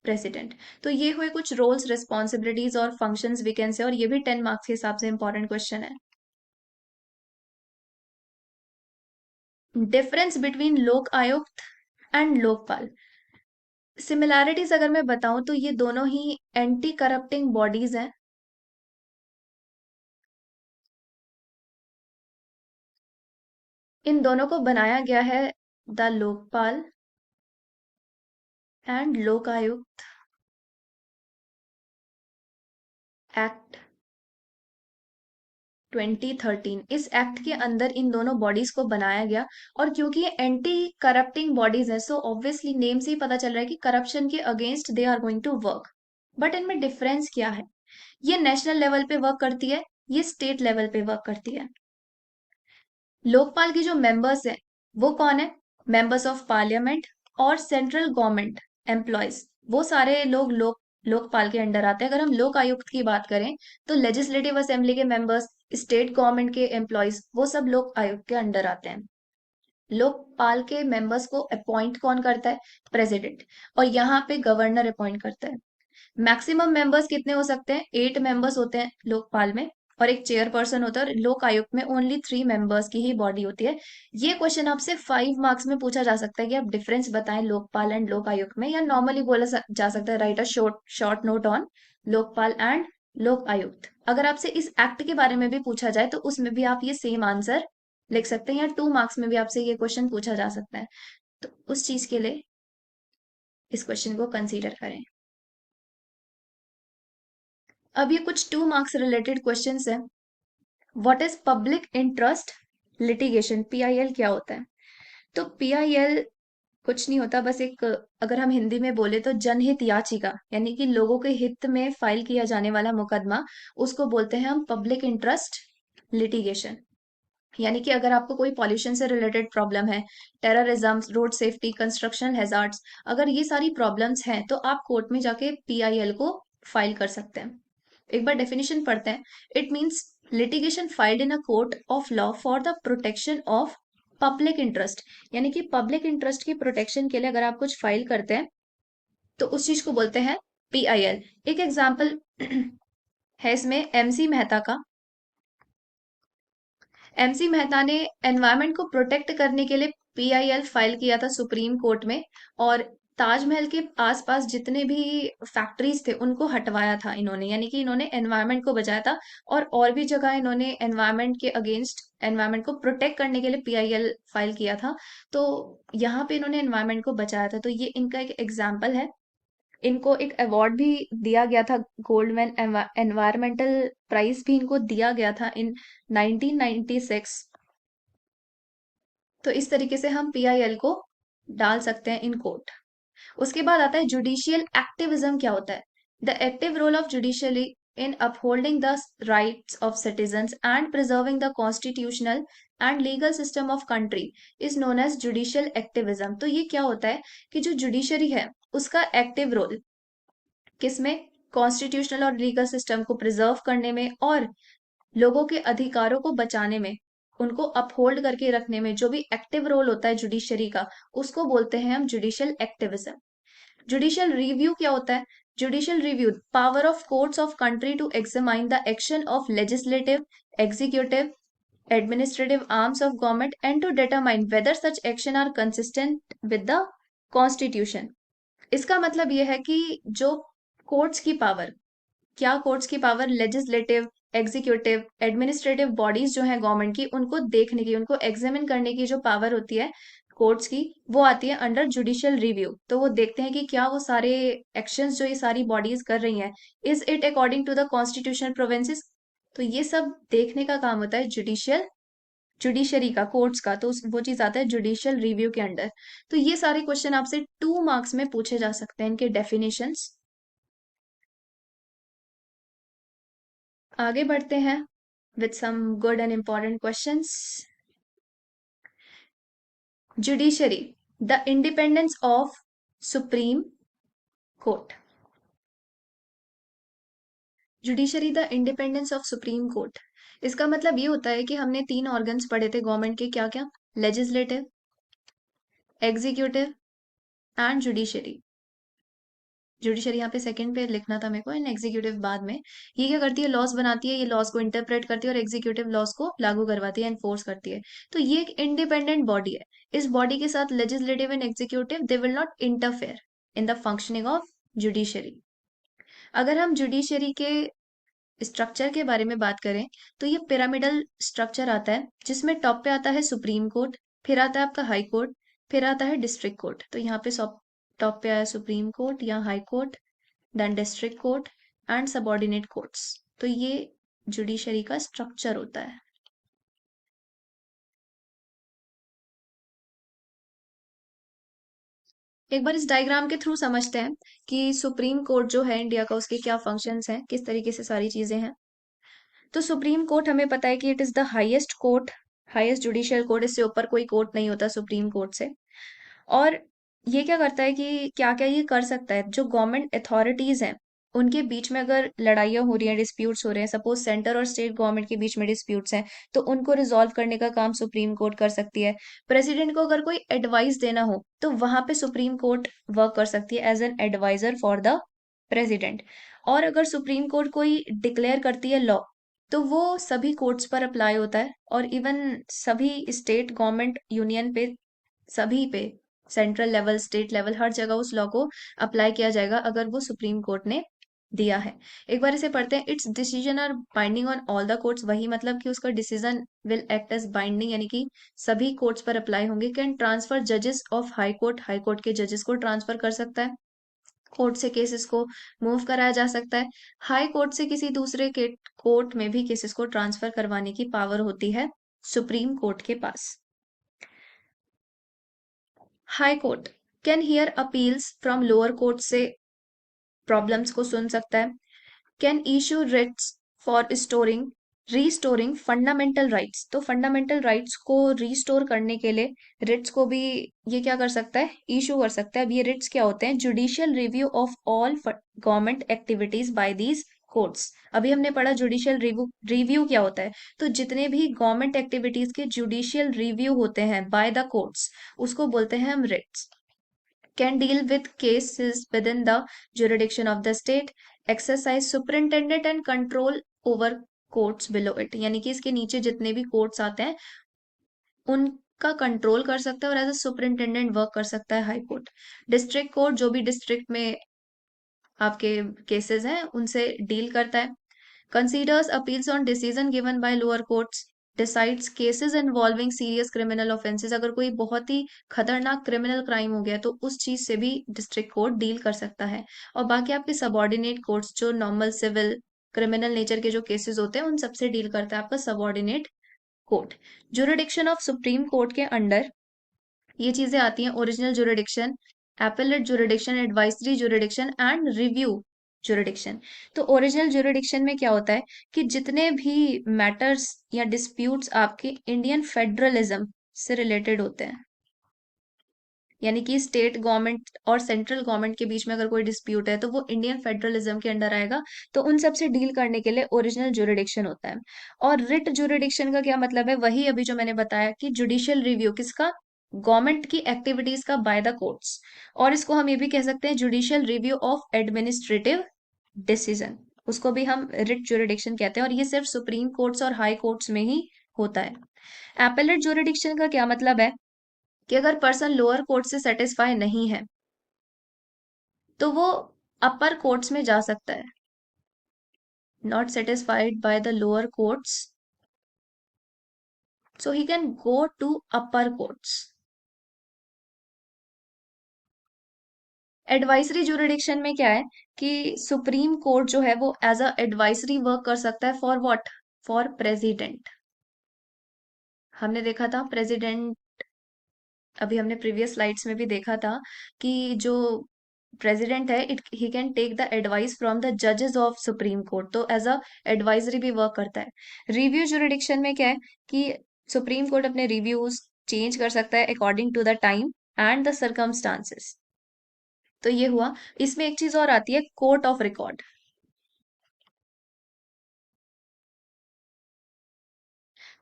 प्रेसिडेंट। तो ये हुए कुछ रोल्स, रिस्पॉन्सिबिलिटीज और फंक्शंस वी कैन से, और ये भी 10 मार्क्स के हिसाब से इंपॉर्टेंट क्वेश्चन है। डिफरेंस बिटवीन लोक आयुक्त एंड लोकपाल। सिमिलैरिटीज अगर मैं बताऊं तो ये दोनों ही एंटी करप्टिंग बॉडीज हैं। इन दोनों को बनाया गया है द लोकपाल एंड लोक आयुक्त एक्ट 2013। इस एक्ट के अंदर इन दोनों बॉडीज को बनाया गया, और क्योंकि ये एंटी करप्टिंग बॉडीज हैं, सो ऑब्वियसली नेम से ही पता चल रहा है कि करप्शन के against they are going to work. But इनमें डिफरेंस क्या है? ये नेशनल लेवल पे वर्क करती है, ये स्टेट लेवल पे वर्क करती है। लोकपाल के जो मेंबर्स हैं वो कौन है? मेंबर्स ऑफ पार्लियामेंट और सेंट्रल गवर्नमेंट एम्प्लॉयज, वो सारे लोग लोकपाल के अंडर आते हैं। अगर हम लोक आयुक्त की बात करें तो लेजिस्लेटिव असेंबली के मेंबर्स, स्टेट गवर्नमेंट के एम्प्लॉयज, वो सब लोक आयुक्त के अंडर आते हैं। लोकपाल के मेंबर्स को अपॉइंट कौन करता है? प्रेसिडेंट। और यहाँ पे गवर्नर अपॉइंट करता है। मैक्सिमम मेंबर्स कितने हो सकते हैं? 8 मेंबर्स होते हैं लोकपाल में, और एक चेयरपर्सन होता है। और लोक आयुक्त में ओनली 3 मेंबर्स की ही बॉडी होती है। ये क्वेश्चन आपसे 5 मार्क्स में पूछा जा सकता है कि आप डिफरेंस बताएं लोकपाल एंड लोक आयुक्त में, या नॉर्मली बोला जा सकता है right a short short note on Lokpal and लोक आयुक्त। अगर आपसे इस एक्ट के बारे में भी पूछा जाए तो उसमें भी आप ये सेम आंसर लिख सकते हैं, या 2 मार्क्स में भी आपसे ये क्वेश्चन पूछा जा सकता है। तो उस चीज के लिए इस क्वेश्चन को कंसीडर करें। अब ये कुछ 2 मार्क्स रिलेटेड क्वेश्चंस हैं। What is public interest litigation? PIL क्या होता है? तो पीआईएल कुछ नहीं होता, बस एक, अगर हम हिंदी में बोले तो जनहित याचिका, यानी कि लोगों के हित में फाइल किया जाने वाला मुकदमा, उसको बोलते हैं हम पब्लिक इंटरेस्ट लिटिगेशन। यानी कि अगर आपको कोई पॉल्यूशन से रिलेटेड प्रॉब्लम है, terrorism, road safety, construction hazards, अगर ये सारी प्रॉब्लम्स हैं तो आप कोर्ट में जाके पीआईएल को फाइल कर सकते हैं। एक बार डेफिनेशन पढ़ते हैं। It means litigation filed in a court of law for the protection of public interest. यानी कि पब्लिक इंटरेस्ट की प्रोटेक्शन के लिए अगर आप कुछ फाइल करते हैं तो उस चीज को बोलते हैं पीआईएल। एक एग्जाम्पल है इसमें एमसी मेहता का। एमसी मेहता ने एनवायरमेंट को प्रोटेक्ट करने के लिए पीआईएल फाइल किया था सुप्रीम कोर्ट में, और ताजमहल के आसपास जितने भी फैक्ट्रीज थे उनको हटवाया था इन्होंने, यानी कि इन्होंने एनवायरनमेंट को बचाया था। और भी जगह इन्होंने एनवायरनमेंट के अगेंस्ट, एनवायरनमेंट को प्रोटेक्ट करने के लिए पीआईएल फाइल किया था। तो यहाँ पे इन्होंने एनवायरनमेंट को बचाया था, तो ये इनका एक एग्जाम्पल है। इनको एक अवार्ड भी दिया गया था, गोल्डमैन एनवायरमेंटल प्राइज भी इनको दिया गया था इन 1996। तो इस तरीके से हम पीआईएल को डाल सकते हैं इन कोर्ट। उसके बाद आता है जुडिशियल एक्टिविज्म क्या होता है। The active role of judiciary in upholding the rights of citizens and preserving the constitutional and legal system of country is known as judicial activism. तो ये क्या होता है कि जो जुडिशरी है उसका एक्टिव रोल किसमें, कॉन्स्टिट्यूशनल और लीगल सिस्टम को प्रिजर्व करने में और लोगों के अधिकारों को बचाने में, उनको अपहोल्ड करके रखने में जो भी एक्टिव रोल होता है जुडिशरी का, उसको बोलते हैं हम जुडिशियल एक्टिविज्म। जुडिशियल रिव्यू क्या होता है। Judicial review power of courts of country to examine the action of legislative, executive, administrative arms of government and to determine whether such action are consistent with the constitution. इसका मतलब यह है कि जो courts की पावर, क्या courts की power, legislative, executive, administrative bodies जो है गवर्नमेंट की, उनको देखने की, उनको एग्जामिन करने की जो पावर होती है कोर्ट्स की, वो आती है अंडर जुडिशियल रिव्यू। तो वो देखते हैं कि क्या वो सारे एक्शंस जो ये सारी बॉडीज कर रही हैं, is it according to the constitutional provinces. तो ये सब देखने का काम होता है जुडिशियल, जुडिशरी का, कोर्ट्स का। तो वो चीज आता है जुडिशियल रिव्यू के अंडर। तो ये सारे क्वेश्चन आपसे 2 मार्क्स में पूछे जा सकते हैं, इनके डेफिनेशंस। आगे बढ़ते हैं with some good and important questions. Judiciary, the independence of Supreme Court. Judiciary the independence of supreme court, इसका मतलब ये होता है कि हमने 3 ऑर्गन्स पढ़े थे गवर्नमेंट के, क्या क्या, legislative, executive and judiciary. Judiciary यहाँ पे सेकंड पे लिखना था मेरे को, एंड एग्जीक्यूटिव बाद में। ये क्या करती है, लॉस बनाती है, ये लॉस को इंटरप्रेट करती है, और एग्जीक्यूटिव लॉस को लागू करवाती है, एनफोर्स करती है। तो ये एक इंडिपेंडेंट बॉडी है। इस बॉडी के साथ legislative and executive they will not interfere in the functioning of judiciary. अगर हम जुडिशरी के स्ट्रक्चर के बारे में बात करें तो ये पिरामिडल स्ट्रक्चर आता है, जिसमें टॉप पे आता है सुप्रीम कोर्ट, फिर आता है आपका हाई कोर्ट, फिर आता है डिस्ट्रिक्ट कोर्ट। तो यहाँ पे टॉप पे आया सुप्रीम कोर्ट या high court, then district court and subordinate courts. तो ये जुडिशरी का स्ट्रक्चर होता है। एक बार इस डायग्राम के थ्रू समझते हैं कि सुप्रीम कोर्ट जो है इंडिया का, उसके क्या फंक्शंस हैं, किस तरीके से सारी चीजें हैं। तो सुप्रीम कोर्ट हमें पता है कि it is the highest court, highest judicial court, इससे ऊपर कोई कोर्ट नहीं होता सुप्रीम कोर्ट से। और ये क्या करता है कि क्या क्या ये कर सकता है, जो गवर्नमेंट अथॉरिटीज हैं उनके बीच में अगर लड़ाइयाँ हो रही हैं, डिस्प्यूट्स हो रहे हैं, सपोज सेंटर और स्टेट गवर्नमेंट के बीच में डिस्प्यूट्स हैं, तो उनको रिजॉल्व करने का काम सुप्रीम कोर्ट कर सकती है। प्रेसिडेंट को अगर कोई एडवाइस देना हो तो वहां पे सुप्रीम कोर्ट वर्क कर सकती है as an adviser for the president. और अगर सुप्रीम कोर्ट कोई डिक्लेयर करती है लॉ, तो वो सभी कोर्ट्स पर अप्लाई होता है, और इवन सभी स्टेट गवर्नमेंट, यूनियन पे, सभी पे, सेंट्रल लेवल, स्टेट लेवल, हर जगह उस लॉ को अप्लाई किया जाएगा अगर वो सुप्रीम कोर्ट ने दिया है। एक बार इसे पढ़ते हैं। Its decision are binding on all the courts, वही मतलब कि उसका decision will act as binding, यानी कि सभी कोर्ट्स पर अप्लाई होंगे। कैन ट्रांसफर जजेस of high court, high court के जजेस को ट्रांसफर कर सकता है, कोर्ट से केसेस को मूव कराया जा सकता है। हाई कोर्ट से किसी दूसरे के कोर्ट में भी केसेस को ट्रांसफर करवाने की पावर होती है सुप्रीम कोर्ट के पास। High court can hear appeals from lower court से प्रॉब्लम्स को सुन सकता है। Can issue writs for storing restoring fundamental rights, तो फंडामेंटल राइट्स को रीस्टोर करने के लिए रिट्स को भी ये क्या कर सकता है, इशू कर सकता है। अब ये रिट्स क्या होते हैं, judicial review of all government activities by these courts. अभी हमने पढ़ा जुडिशियल रिव्यू, रिव्यू क्या होता है, तो जितने भी गवर्नमेंट एक्टिविटीज के जुडिशियल रिव्यू होते हैं बाय द कोर्ट्स, उसको बोलते हैं हम Ritz. can deal with cases within the jurisdiction of the state, exercise superintendent and control over courts below it, यानी कि इसके नीचे जितने भी कोर्ट्स आते हैं का कंट्रोल कर सकता है और एज अ सुपरिंटेंडेंट वर्क कर सकता है हाई कोर्ट। डिस्ट्रिक्ट कोर्ट जो भी डिस्ट्रिक्ट में आपके केसेस हैं उनसे डील करता है। Considers appeals on decision given by lower courts, decides cases involving serious criminal offences, अगर कोई बहुत ही खतरनाक क्रिमिनल क्राइम हो गया तो उस चीज से भी डिस्ट्रिक्ट कोर्ट डील कर सकता है। और बाकी आपके सबॉर्डिनेट कोर्ट्स जो नॉर्मल सिविल क्रिमिनल नेचर के जो केसेस होते हैं उन सबसे डील करता है आपका subordinate court. Jurisdiction of supreme court के अंडर ये चीजें आती हैं: original jurisdiction, appellate jurisdiction, advisory jurisdiction and review jurisdiction. तो ओरिजिनल जुरिडिक्शन में क्या होता है कि जितने भी मैटर्स या डिस्प्यूट्स आपके इंडियन फेडरलिज्म से रिलेटेड होते हैं, यानी कि स्टेट गवर्नमेंट और सेंट्रल गवर्नमेंट के बीच में अगर कोई डिस्प्यूट है तो वो इंडियन फेडरलिज्म के अंडर आएगा, तो उन सब से डील करने के लिए ओरिजिनल जुरिडिक्शन होता है। और रिट जुरिडिक्शन का क्या मतलब है? वही अभी जो मैंने बताया कि जुडिशियल रिव्यू किसका, गवर्नमेंट की एक्टिविटीज का बाय द कोर्ट्स। और इसको हम ये भी कह सकते हैं judicial review of administrative decision, उसको भी हम रिट जुरिडिक्शन कहते हैं। और ये सिर्फ सुप्रीम कोर्ट्स और हाई कोर्ट्स में ही होता है। एपेलेट जुरिडिक्शन का क्या मतलब है कि अगर पर्सन लोअर कोर्ट से सेटिस्फाई नहीं है तो वो अपर कोर्ट्स में जा सकता है। Not satisfied by the lower courts, so he can go to upper courts. Advisory jurisdiction में क्या है कि सुप्रीम कोर्ट जो है वो एज अ एडवाइजरी वर्क कर सकता है फॉर व्हाट, फॉर प्रेसिडेंट। हमने देखा था प्रेसिडेंट, अभी हमने प्रीवियस स्लाइड्स में भी देखा था कि जो प्रेसिडेंट है it he can take the advice from the जजेस ऑफ सुप्रीम कोर्ट, तो एज अ एडवाइजरी भी वर्क करता है। रिव्यू जुरिडिक्शन में क्या है कि सुप्रीम कोर्ट अपने रिव्यूज चेंज कर सकता है according to the time and the circumstances. तो ये हुआ। इसमें एक चीज और आती है, court of record.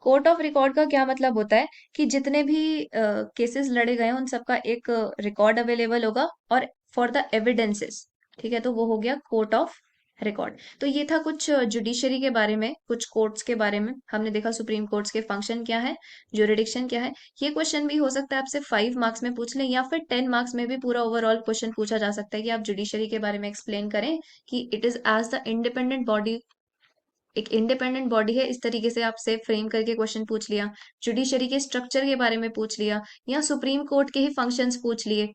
Court of record का क्या मतलब होता है कि जितने भी केसेस लड़े गए हैं उन सबका एक रिकॉर्ड अवेलेबल होगा और फॉर द एविडेंसेस, ठीक है, तो वो हो गया कोर्ट ऑफ रिकॉर्ड। तो ये था कुछ जुडिशरी के बारे में, कुछ कोर्ट्स के बारे में। हमने देखा सुप्रीम कोर्ट्स के फंक्शन क्या है, जुरिडिक्शन क्या है। ये क्वेश्चन भी हो सकता है आपसे 5 मार्क्स में पूछ लें या फिर 10 मार्क्स में भी पूरा ओवरऑल क्वेश्चन पूछा जा सकता है कि आप जुडिशरी के बारे में एक्सप्लेन करें कि it is as the independent body, एक इंडिपेंडेंट बॉडी है, इस तरीके से आपसे फ्रेम करके क्वेश्चन पूछ लिया। जुडिशरी के स्ट्रक्चर के बारे में पूछ लिया या सुप्रीम कोर्ट के ही फंक्शंस पूछ लिए।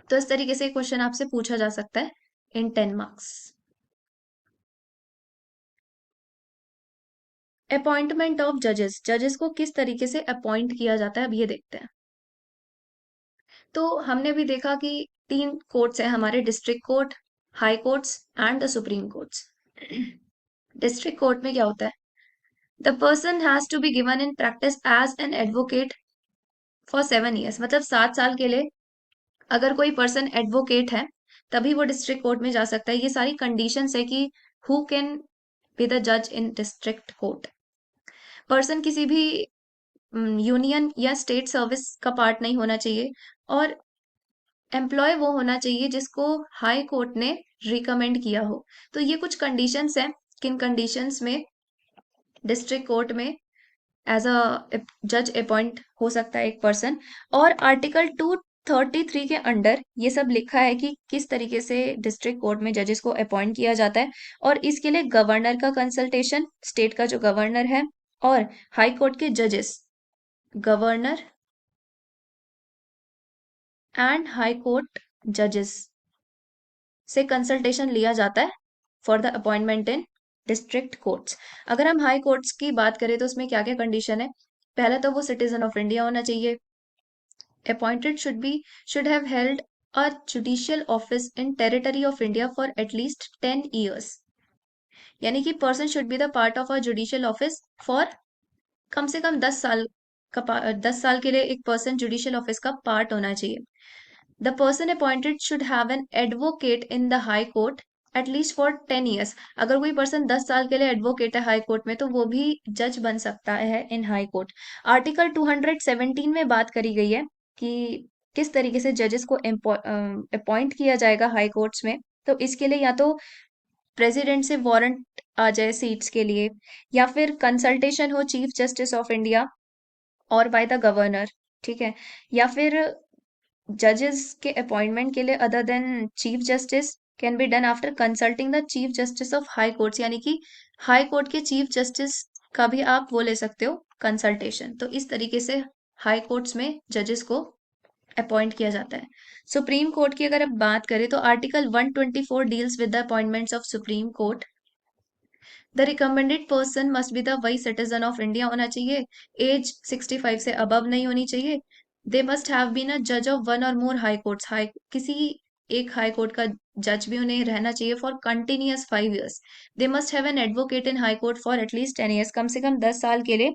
तो इस तरीके से क्वेश्चन आपसे पूछा जा सकता है इन 10 मार्क्स। अपॉइंटमेंट ऑफ जजेस, जजेस को किस तरीके से अपॉइंट किया जाता है अब ये देखते हैं। तो हमने भी देखा कि 3 कोर्ट्स हैं हमारे, district court, high courts and the supreme courts. District court में क्या होता है, the person has to be given in practice as an advocate for 7 years, मतलब 7 साल के लिए अगर कोई पर्सन एडवोकेट है तभी वो डिस्ट्रिक्ट कोर्ट में जा सकता है। ये सारी कंडीशंस है कि हु कैन बी द जज इन डिस्ट्रिक्ट कोर्ट। पर्सन किसी भी यूनियन या स्टेट सर्विस का पार्ट नहीं होना चाहिए और एम्प्लॉय वो होना चाहिए जिसको हाई कोर्ट ने रिकमेंड किया हो। तो ये कुछ कंडीशंस हैं, किन कंडीशंस में डिस्ट्रिक्ट कोर्ट में एज अ जज अपॉइंट हो सकता है एक पर्सन। और आर्टिकल 233 के अंडर ये सब लिखा है कि किस तरीके से डिस्ट्रिक्ट कोर्ट में जजेस को अपॉइंट किया जाता है। और इसके लिए गवर्नर का कंसल्टेशन, स्टेट का जो गवर्नर है, और हाई कोर्ट के जजेस, गवर्नर एंड हाई कोर्ट जजेस से कंसल्टेशन लिया जाता है for the appointment in district courts. अगर हम हाई कोर्ट्स की बात करें तो उसमें क्या क्या कंडीशन है? पहला तो वो सिटीजन ऑफ इंडिया होना चाहिए। Appointed should have held a judicial office in territory of India for at least 10 years, यानी कि person should be the part of a judicial office for कम से कम 10 साल का 10 साल के लिए एक पर्सन जुडिशियल ऑफिस का पार्ट होना चाहिए। The person appointed should have an advocate in the high court at least for 10 years. अगर कोई पर्सन 10 साल के लिए एडवोकेट है हाई कोर्ट में तो वो भी जज बन सकता है इन हाई कोर्ट। आर्टिकल 217 में बात करी गई है कि किस तरीके से जजेस को अपॉइंट किया जाएगा हाई कोर्ट्स में। तो इसके लिए या तो प्रेसिडेंट से वारंट आ जाए सीट्स के लिए, या फिर कंसल्टेशन हो चीफ जस्टिस ऑफ इंडिया, और बाय द गवर्नर, ठीक है। या फिर जजेस के अपॉइंटमेंट के लिए other than chief justice can be done after consulting the chief justice of high courts, यानी कि हाई कोर्ट के चीफ जस्टिस का भी आप वो ले सकते हो कंसल्टेशन। तो इस तरीके से हाई कोर्ट्स में जजेस को अपॉइंट किया जाता है। सुप्रीम कोर्ट की अगर अब बात करें तो article 124 deals with the appointments of supreme court. The recommended person must be the वही सिटीजन ऑफ इंडिया होना चाहिए, एज 65 से अबव नहीं होनी चाहिए, they must have been a जज ऑफ वन और मोर हाई कोर्ट्स, हाई किसी एक हाई कोर्ट का जज भी उन्हें रहना चाहिए for continuous 5 years। They must have an advocate in high court for at least 10 years, कम से कम 10 साल के लिए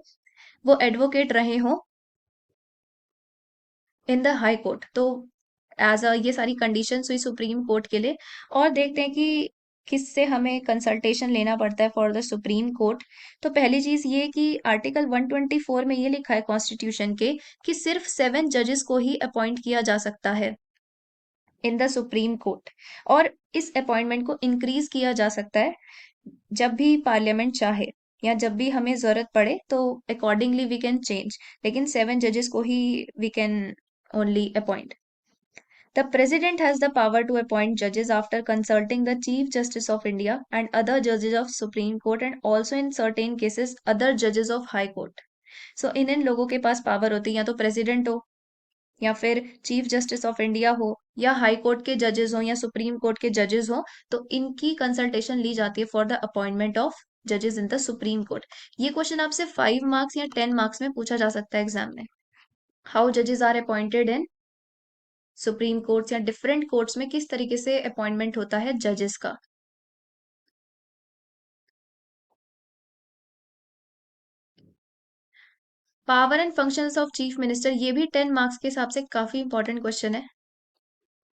वो एडवोकेट रहे हों इन द हाई कोर्ट। तो एज अ ये सारी कंडीशंस हुई सुप्रीम कोर्ट के लिए। और देखते हैं कि किससे हमें कंसल्टेशन लेना पड़ता है फॉर द सुप्रीम कोर्ट। तो पहली चीज ये कि आर्टिकल 124 में ये लिखा है कॉन्स्टिट्यूशन के कि सिर्फ 7 जजेस को ही अपॉइंट किया जा सकता है इन द सुप्रीम कोर्ट। और इस अपॉइंटमेंट को इंक्रीज किया जा सकता है जब भी पार्लियामेंट चाहे या जब भी हमें जरूरत पड़े, तो अकॉर्डिंगली वी कैन चेंज, लेकिन 7 जजेस को ही we can only appoint. The President has the power to appoint judges after consulting the Chief Justice of India and other judges of Supreme Court and also in certain cases other judges of High Court. So इन लोगों के पास power होती है, या तो president हो या फिर chief justice of India हो या हाई कोर्ट के जजेस हो या सुप्रीम कोर्ट के जजेस हो, तो इनकी कंसल्टेशन ली जाती है फॉर द अपॉइंटमेंट ऑफ जजेस इन द सुप्रीम कोर्ट। ये क्वेश्चन आपसे 5 मार्क्स या 10 मार्क्स में पूछा जा सकता है एग्जाम में। हाउ जजेस are appointed in supreme courts या डिफरेंट कोर्ट्स में किस तरीके से अपॉइंटमेंट होता है जजेस का। Power and functions of chief minister, ये भी 10 मार्क्स के हिसाब से काफी इंपॉर्टेंट क्वेश्चन है।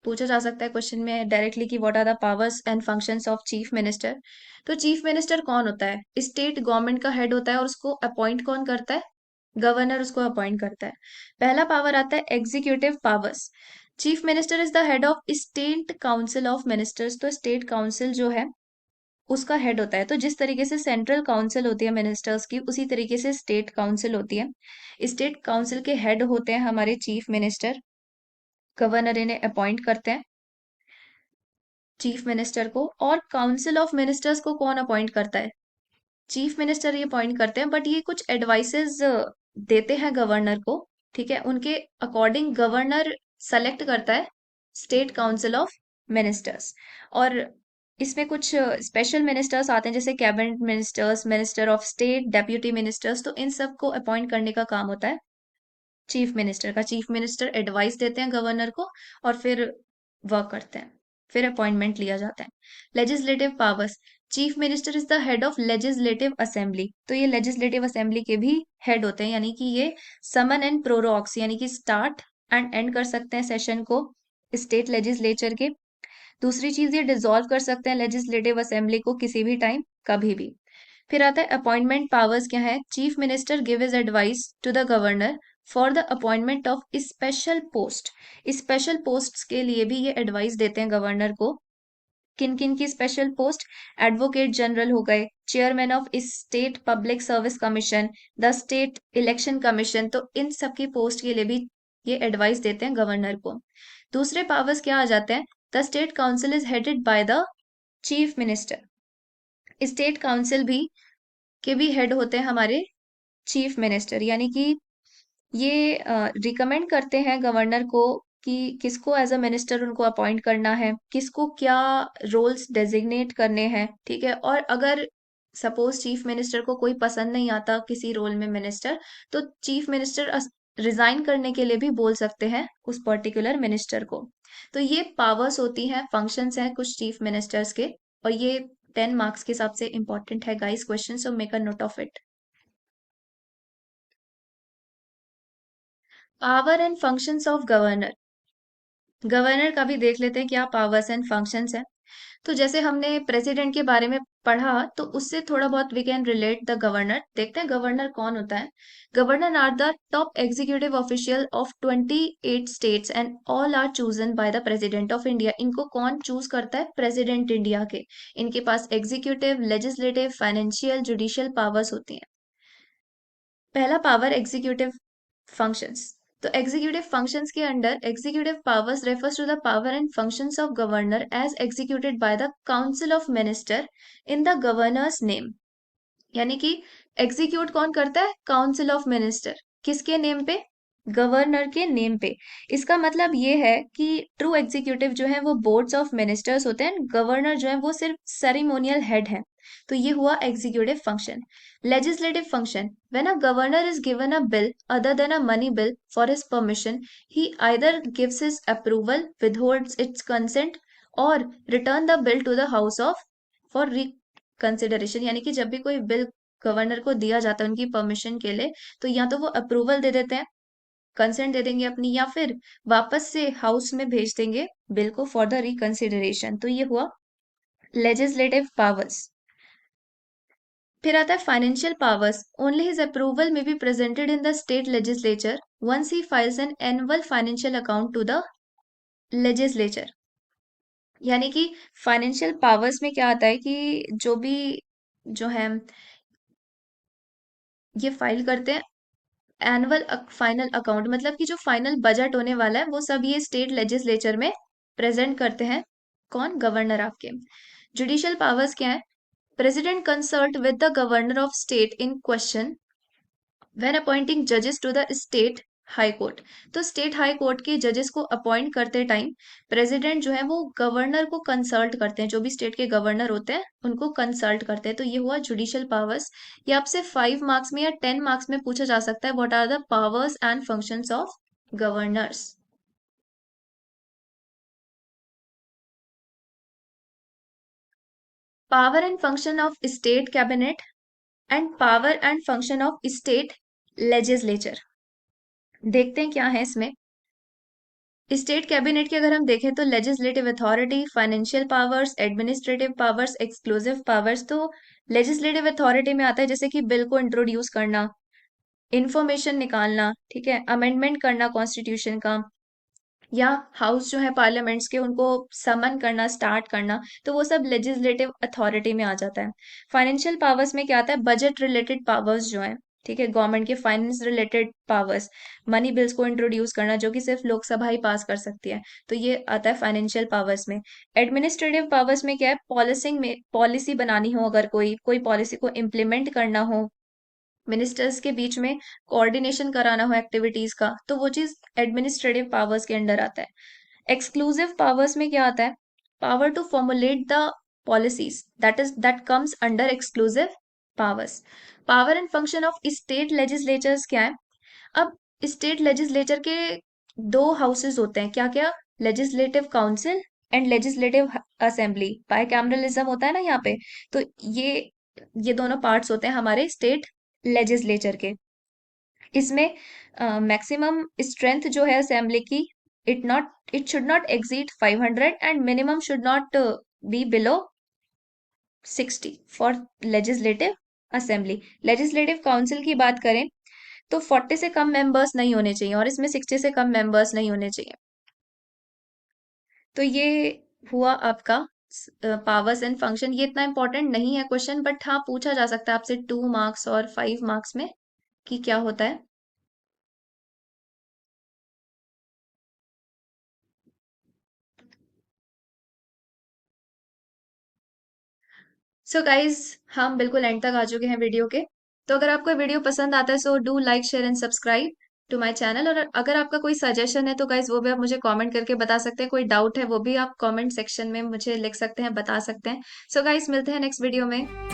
पूछा जा सकता है क्वेश्चन में डायरेक्टली कि what are the powers and functions of chief minister. तो चीफ मिनिस्टर कौन होता है? स्टेट गवर्नमेंट का हेड होता है और उसको अपॉइंट कौन करता है? गवर्नर उसको अपॉइंट करता है। पहला पावर आता है executive powers. Chief minister is the head of state council of ministers. तो स्टेट काउंसिल जो है उसका हेड होता है। तो जिस तरीके से सेंट्रल काउंसिल होती है मिनिस्टर्स की, उसी तरीके से स्टेट काउंसिल होती है। स्टेट काउंसिल के हेड होते हैं हमारे चीफ मिनिस्टर। गवर्नर इन्हें अपॉइंट करते हैं चीफ मिनिस्टर को। और काउंसिल ऑफ मिनिस्टर्स को कौन अपॉइंट करता है? चीफ मिनिस्टर ये अपॉइंट करते हैं, बट ये कुछ एडवाइसेस देते हैं गवर्नर को, ठीक है। उनके अकॉर्डिंग गवर्नर सेलेक्ट करता है स्टेट काउंसिल ऑफ मिनिस्टर्स। और इसमें कुछ स्पेशल मिनिस्टर्स आते हैं जैसे cabinet ministers, minister of state, deputy ministers. तो इन सब को अपॉइंट करने का काम होता है चीफ मिनिस्टर का। चीफ मिनिस्टर एडवाइस देते हैं गवर्नर को और फिर वर्क करते हैं, फिर अपॉइंटमेंट लिया जाता है। Legislative powers, chief minister is the head of legislative assembly. तो ये लेजिस्लेटिव असेंबली के भी हेड होते हैं, यानी कि ये समन एंड प्रोरोक्स, यानी कि स्टार्ट एंड एंड कर सकते हैं सेशन को स्टेट लेजिस्लेचर के। दूसरी चीज, ये डिसॉल्व कर सकते हैं लेजिस्लेटिव असेंबली को किसी भी टाइम, कभी भी। फिर आता है अपॉइंटमेंट पावर्स क्या है? Chief minister give his advice to the governor for the appointment of special post. Special post के लिए भी ये एडवाइस देते हैं गवर्नर को। किन किन की स्पेशल पोस्ट? एडवोकेट जनरल हो गए, chairman of state public service commission, the state election commission. तो इन सब की पोस्ट के लिए भी ये एडवाइस देते हैं गवर्नर को। दूसरे पावर्स क्या आ जाते हैं? The state council is headed by the chief minister. State council भी के भी हेड होते हैं हमारे चीफ मिनिस्टर, यानी कि ये रिकमेंड करते हैं गवर्नर को कि किसको एज अ मिनिस्टर उनको अपॉइंट करना है, किसको क्या रोल्स डेजिग्नेट करने हैं, ठीक है। और अगर सपोज चीफ मिनिस्टर को कोई पसंद नहीं आता किसी रोल में मिनिस्टर, तो चीफ मिनिस्टर रिजाइन करने के लिए भी बोल सकते हैं उस पर्टिकुलर मिनिस्टर को। तो ये पावर्स होती हैं, फंक्शंस हैं कुछ चीफ मिनिस्टर्स के। और ये 10 मार्क्स के हिसाब से इंपॉर्टेंट है guys question, so make a note of it. Power and functions of governor. Governor का भी देख लेते हैं क्या पावर्स एंड फंक्शंस हैं। तो जैसे हमने प्रेसिडेंट के बारे में पढ़ा, तो उससे थोड़ा बहुत we can relate the governor. देखते हैं गवर्नर कौन होता है। Governor are the top executive official of 28 states and all are chosen by the president of India. इनको कौन चूज करता है? प्रेसिडेंट इंडिया के। इनके पास executive, legislative, financial, judicial powers होती हैं। पहला पावर एग्जीक्यूटिव फंक्शंस। तो एग्जीक्यूटिव फंक्शंस के under executive powers refers to the power and functions of governor as executed by the council of minister in the governors name. यानी कि execute कौन करता है? Council of minister. किसके name पे? Governor के नेम पे। इसका मतलब ये है कि ट्रू एग्जीक्यूटिव जो है वो बोर्ड्स ऑफ मिनिस्टर्स होते हैं, गवर्नर जो है वो सिर्फ सेरेमोनियल हेड है। तो ये हुआ executive function. Legislative function, when a governor is given a bill other than a money bill for his permission, he either gives his approval, withholds its consent, और return the bill to the house of for consideration. यानी कि जब भी कोई bill governor को दिया जाता है उनकी परमिशन के लिए, तो या तो वो अप्रूवल दे देते हैं, कंसेंट दे देंगे अपनी, या फिर वापस से हाउस में भेज देंगे बिल को फॉर द रिकंसिडरेशन। तो ये हुआ लेजिस्लेटिव पावर्स। फिर आता है financial powers. Only his approval may be presented in the state legislature once he files an annual financial account to the legislature. यानी कि फाइनेंशियल पावर्स में क्या आता है कि जो भी जो है ये फाइल करते हैं एनुअल फाइनल अकाउंट, मतलब कि जो फाइनल बजट होने वाला है वो सब ये स्टेट लेजिस्लेचर में प्रेजेंट करते हैं। कौन? गवर्नर आपके। जुडिशियल पावर्स क्या है? President consult with the governor of state in question when appointing जजेस to the state high court. तो स्टेट हाई कोर्ट के जजेस को अपॉइंट करते टाइम प्रेसिडेंट जो है वो गवर्नर को कंसल्ट करते हैं, जो भी स्टेट के गवर्नर होते हैं उनको कंसल्ट करते हैं। तो ये हुआ जुडिशियल पावर्स। ये आपसे 5 मार्क्स में या 10 मार्क्स में पूछा जा सकता है, what are the powers and functions of governors. Power and function of state cabinet and power and function of state legislature. देखते हैं क्या है इसमें। स्टेट कैबिनेट की अगर हम देखें तो legislative authority, financial powers, administrative powers, exclusive powers. तो लेजिस्लेटिव अथॉरिटी में आता है जैसे कि बिल को इंट्रोड्यूस करना, इंफॉर्मेशन निकालना, ठीक है, अमेंडमेंट करना कॉन्स्टिट्यूशन का, या हाउस जो है पार्लियामेंट्स के उनको समन करना, स्टार्ट करना। तो वो सब लेजिस्लेटिव अथॉरिटी में आ जाता है। फाइनेंशियल पावर्स में क्या आता है? बजट रिलेटेड पावर्स जो है, ठीक है, गवर्नमेंट के finance related powers, money bills को इंट्रोड्यूस करना जो कि सिर्फ लोकसभा ही पास कर सकती है। तो ये आता है फाइनेंशियल पावर्स में। एडमिनिस्ट्रेटिव पावर्स में क्या है? पॉलिसिंग में, पॉलिसी बनानी हो, अगर कोई कोई पॉलिसी को इम्प्लीमेंट करना हो, मिनिस्टर्स के बीच में कोऑर्डिनेशन कराना हो एक्टिविटीज का, तो वो चीज एडमिनिस्ट्रेटिव पावर्स के अंडर आता है। एक्सक्लूसिव पावर्स में क्या आता है? Power to formulate the policies, that comes under exclusive powers. Power and function of state legislatures क्या है? अब स्टेट लेजिस्लेचर के दो हाउसेस होते हैं, क्या क्या? Legislative council and legislative assembly. Bicameralism होता है ना यहाँ पे। तो ये दोनों पार्ट्स होते हैं हमारे स्टेट लेजिस्लेचर के। इसमें मैक्सिमम स्ट्रेंथ जो है असेंबली की, it should not exceed 500 and minimum should not be below 60 for legislative assembly. Legislative council की बात करें तो 40 से कम मेंबर्स नहीं होने चाहिए, और इसमें 60 से कम मेंबर्स नहीं होने चाहिए। तो ये हुआ आपका पावर्स एंड फंक्शन। ये इतना इंपॉर्टेंट नहीं है क्वेश्चन, बट हाँ पूछा जा सकता है आपसे 2 मार्क्स और 5 मार्क्स में कि क्या होता है। सो गाइज, हम बिल्कुल एंड तक आ चुके हैं वीडियो के। तो अगर आपको वीडियो पसंद आता है so do like share and subscribe to my channel. और अगर आपका कोई सजेशन है तो गाइज वो भी आप मुझे कमेंट करके बता सकते हैं, कोई डाउट है वो भी आप कमेंट सेक्शन में मुझे लिख सकते हैं, बता सकते हैं। सो गाइज, मिलते हैं नेक्स्ट वीडियो में।